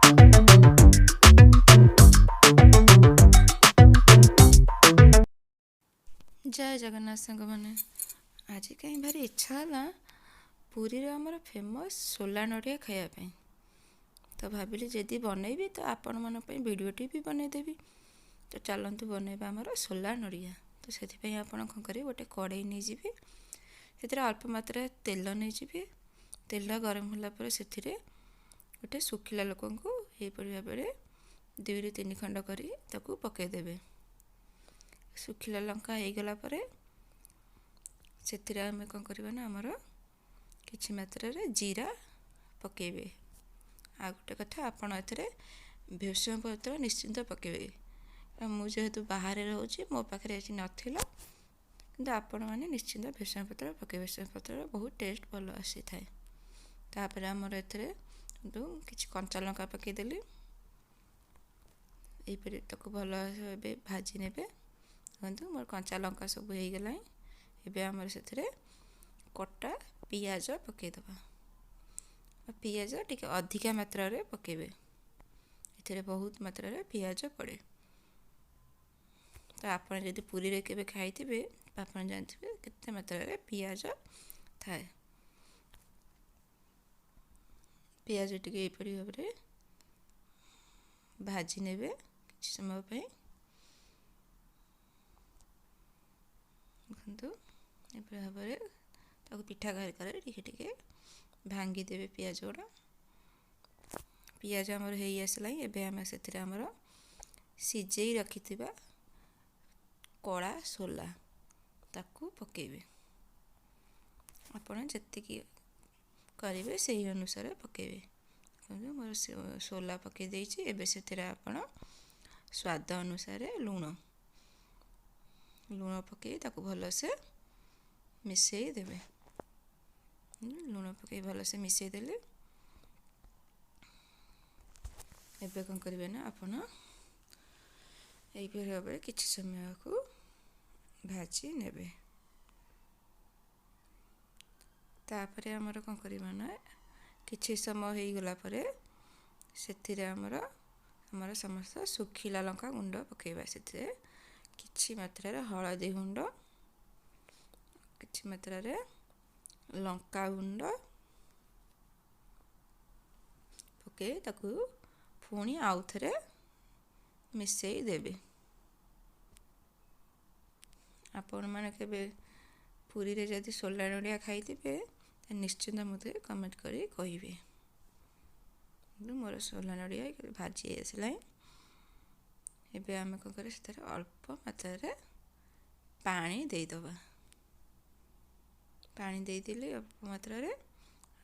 जय जगन्नाथ सांग मैंने आज कहीं भारी इच्छा है पुरी आमर फेमस सोला नड़िया खायापी तो भाविली जदि बनैबी तो आपण मन भिडियोटी भी बनईदेवी। तो चलतु बनैबा आमर सोला नड़िया। तो से आपण कौन करेंगे गोटे कड़े नहीं जी से अल्प मात्रा तेल नहीं जी तेल गरम होगापर से गोटे शुखिला लोक को यहपरी भाव में 2-3 खंड कर पकईदेवे। शुखिला लंका हो गला से आम कौन करवा ना आमर किसी मात्रा जीरा पकेबे। आ गोटे कथा आपड़ ए भृषण पत्र निश्चिंत पकेबे। मुझे बाहर रोचे मो पाखे आज नाला कि आपण मैंने निश्चिंत भृषण पत्र पकेबे। भृषण पत्र बहुत टेस्ट भल आसी थाए। तापर आमर ए कि कंचा लंका पकईदेली यहपरी ताको भल भाजी ने देखो मोर कंचा लंका सब हो गला। एबे आमर से कटा पियाज पकईदबा। पियाज टी अधिका मात्रा रे पकेबे। ये बहुत मात्रा रे पियाज पड़े। तो आप जब पुरी रे केबे खाइथिबे आप जानते केते मात्रा रे पियाज थाए। पियाज टी यहपरी भाव में भाजी नेबे किसी समय पे। देखो ये भाव में पिठा घर टे भांगी देवे पियाज गुड़ा। पियाज आमर हो आसला एबे आम से आमर सिझे रखि कड़ा सोला ताकू पकेबे। आपण जी करेंगे से अनुसार पकेबे। मोर सोला पकई देछि। एबे से आपण स्वाद अनुसार लुण पकई ताकू भल से मिसई देवे। लुण पकई भल से मिसई देले एबे कौन करेंगे ना आपण यही भाव में किसी समय को भाजी नेबे। तापर आमर कौन करवा ना किसी समय हो गला से आमर समस्त शुखिला लंका गुंड पकेबा। से किछि मात्रा रे हलदी गुंड किछि मात्रा रे लंका गुंड पके ताकू पुणी आउ थे मिसई देबे। आपण मैंने केबे पुरी रे जदि सोला नड़िया खाइथिबे निश्चिंत मते कमेंट करी कहिबे। मोर सोला नड़िया भाजी आसला। एबे आम कौन कर अल्प मात्रा रे पानी देदबा। पानी देदेले अल्प मात्रा रे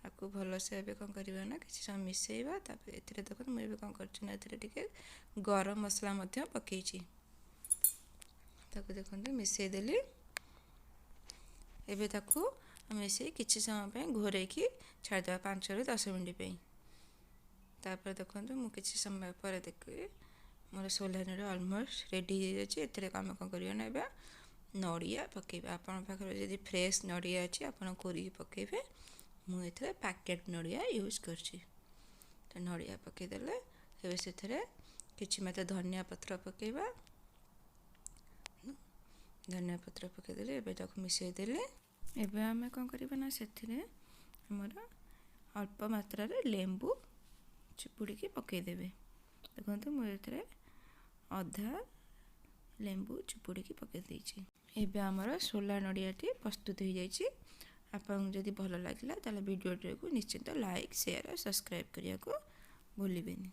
आपको भल से एबे कौन करवा ना किसी समय मिसईबा। तापर देखो मुझे कौन कर गरम मसला पकईची ताको देखते मिसई देली। एबे ताको मिसई किसी समय पे घोरे की छाड़देवा 5-10 मिनट पे। तापर देखो मु किसी समय पर देख मोर सोला नड़िया ऑलमोस्ट रेडी हो जाए। आम कौन करवा ना एबे नड़िया पकेबे। आपण पाखे जदि फ्रेश नड़िया अच्छी आप कोरिकी पकेबे। मुझे पैकेट नड़िया यूज करछि। तो नड़िया पकईदेले एबे से किछि मात्रा धनिया पत्र पकेबा। धनिया पत्र पकईदेले एबे ताको मिसई देले। एबे आमे कौन करबा ना से हमर अल्प मात्रा रे लेंबू चिपुड़ी की पकईदेवे। देखो मुझे अधा लेंबू चिपुड़ी की पकई देछि। एबे आमर सोला नड़ियाटी प्रस्तुत हो जाइए। आपको जदि भल लगे ताले वीडियो को निश्चिंत लाइक शेयर और सब्सक्राइब करने को भूलिबेनी।